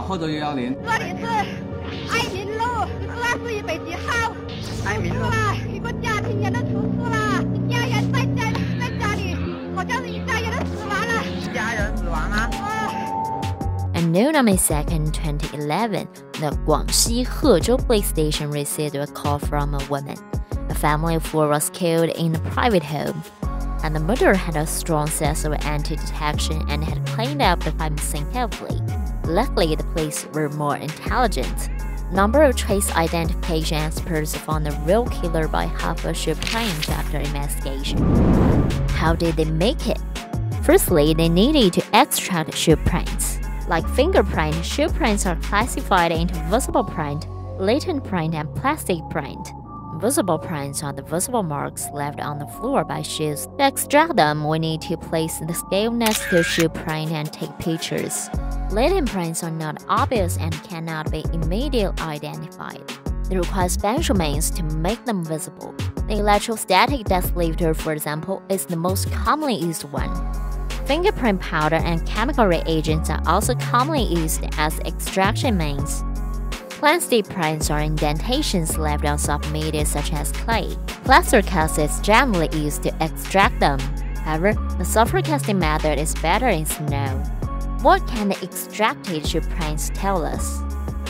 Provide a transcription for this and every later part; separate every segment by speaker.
Speaker 1: 或者110。
Speaker 2: 这里是爱民路24北几号。爱民路了，一个家庭也都出事了，一家人在家里，好像是一家人都死亡了。
Speaker 3: 一家人死亡了。
Speaker 4: On noon on May 2nd, 2011, the Guangxi Hezhou police station received a call from a woman. A family of 4 was killed in a private home, and the murderer had a strong sense of anti-detection and had cleaned up the crime scene carefully. Luckily, the police were more intelligent. A number of trace identification experts found the real killer by half a shoe print after investigation. How did they make it? Firstly, they needed to extract shoe prints. Like fingerprint, shoe prints are classified into visible print, latent print, and plastic print. Visible prints are the visible marks left on the floor by shoes. To extract them, we need to place the scale next to shoe print and take pictures. Latent prints are not obvious and cannot be immediately identified. They require special means to make them visible. The electrostatic dust lifter, for example, is the most commonly used one. Fingerprint powder and chemical reagents are also commonly used as extraction means. Plastic prints are indentations left on soft media such as clay. Plaster cast is generally used to extract them. However, the sulfur casting method is better in snow. What can the extracted shoe prints tell us?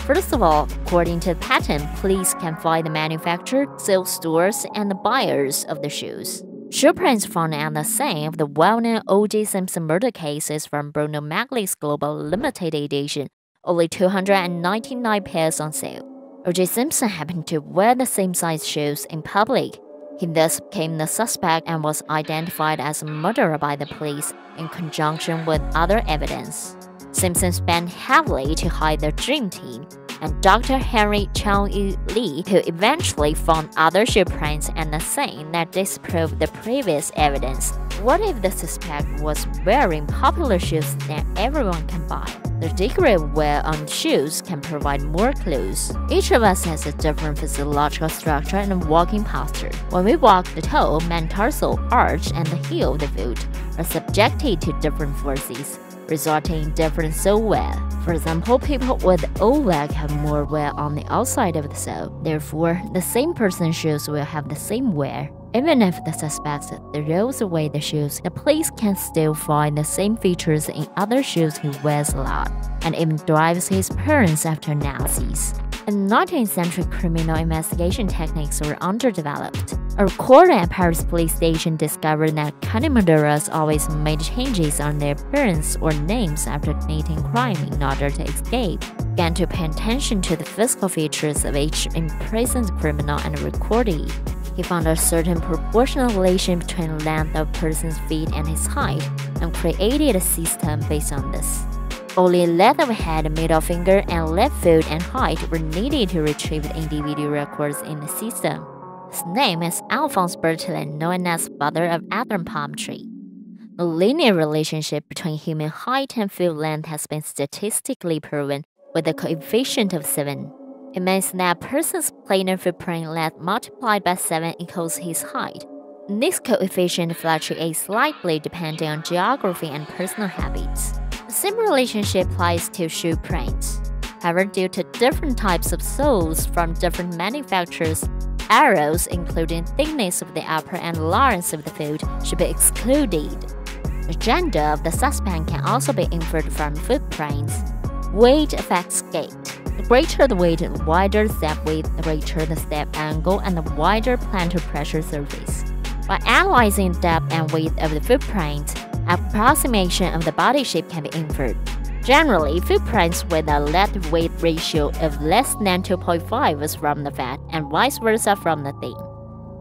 Speaker 4: First of all, according to the patent, police can find the manufacturer, sales stores, and the buyers of the shoes. Shoe prints found at the scene of the well-known O.J. Simpson murder cases from Bruno Magli's Global Limited Edition, only 299 pairs on sale. O.J. Simpson happened to wear the same size shoes in public. He thus became the suspect and was identified as a murderer by the police in conjunction with other evidence. Simpson spent heavily to hide the dream team, and Dr. Henry Chang-Yu Lee, who eventually found other shoe prints at the scene that disproved the previous evidence. What if the suspect was wearing popular shoes that everyone can buy? The degree of wear on shoes can provide more clues. Each of us has a different physiological structure and walking posture. When we walk, the toe, metatarsal, arch, and the heel of the foot are subjected to different forces, resulting in different sole wear. For example, people with old leg have more wear on the outside of the sole. Therefore, the same person's shoes will have the same wear. Even if the suspect throws away the shoes, the police can still find the same features in other shoes he wears a lot, and even derives his appearance after analyses. In 19th century, criminal investigation techniques were underdeveloped. A recorder at Paris police station discovered that cunning murderers always made changes on their appearance or names after committing crime in order to escape. He began to pay attention to the physical features of each imprisoned criminal and recorded it. He found a certain proportional relation between the length of a person's feet and his height, and created a system based on this. Only length of head, middle finger, and left foot and height were needed to retrieve the individual records in the system. His name is Alphonse Berthelin, known as father of anthropometry. The linear relationship between human height and foot length has been statistically proven with a coefficient of 7. It means that a person's planar footprint length multiplied by 7 equals his height. This coefficient fluctuates slightly depending on geography and personal habits. The same relationship applies to shoe prints. However, due to different types of soles from different manufacturers, errors including thickness of the upper and lowness of the foot should be excluded. The gender of the suspect can also be inferred from footprints. Weight affects gait. The greater the weight, the wider step width, the greater the step angle, and the wider plantar pressure surface. By analyzing the depth and width of the footprint, approximation of the body shape can be inferred. Generally, footprints with a length-weight ratio of less than 2.5 is from the fat, and vice versa from the thin.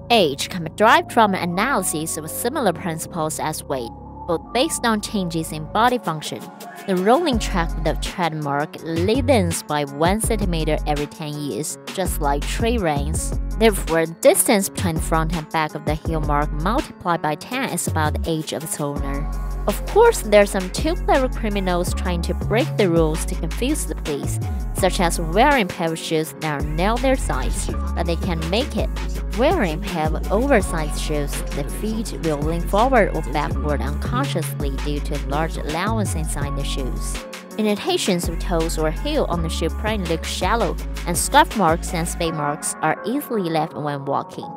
Speaker 4: Age can be derived from an analysis of similar principles as weight, both based on changes in body function. The rolling track of the tread mark lengthens by 1 cm every 10 years, just like tree rings. Therefore, the distance between the front and back of the heel mark multiplied by 10 is about the age of its owner. Of course, there are some too clever criminals trying to break the rules to confuse the police, such as wearing pair of shoes that are near their size, but they can make it. Wearing pair of oversized shoes, the feet will lean forward or backward unconsciously due to large allowance inside the shoes. Indentations of toes or heel on the shoe print look shallow, and scuff marks and spade marks are easily left when walking.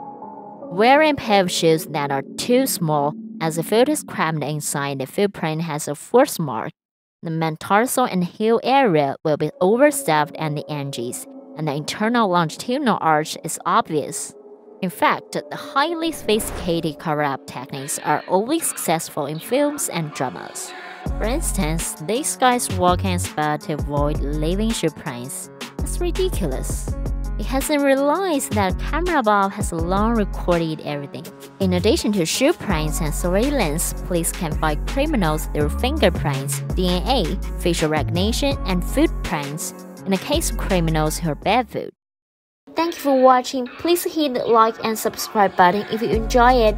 Speaker 4: Wearing pair of shoes that are too small, as the foot is crammed inside, the footprint has a force mark. The metatarsal and heel area will be overstuffed at the edges, and the internal longitudinal arch is obvious. In fact, the highly sophisticated cover-up techniques are always successful in films and dramas. For instance, this guy's walking spot to avoid leaving shoe prints. That's ridiculous. He hasn't realized that the camera above has long recorded everything. In addition to shoe prints and surveillance, police can find criminals through fingerprints, DNA, facial recognition, and footprints, in the case of criminals who are barefoot. Thank you for watching. Please hit the like and subscribe button if you enjoy it.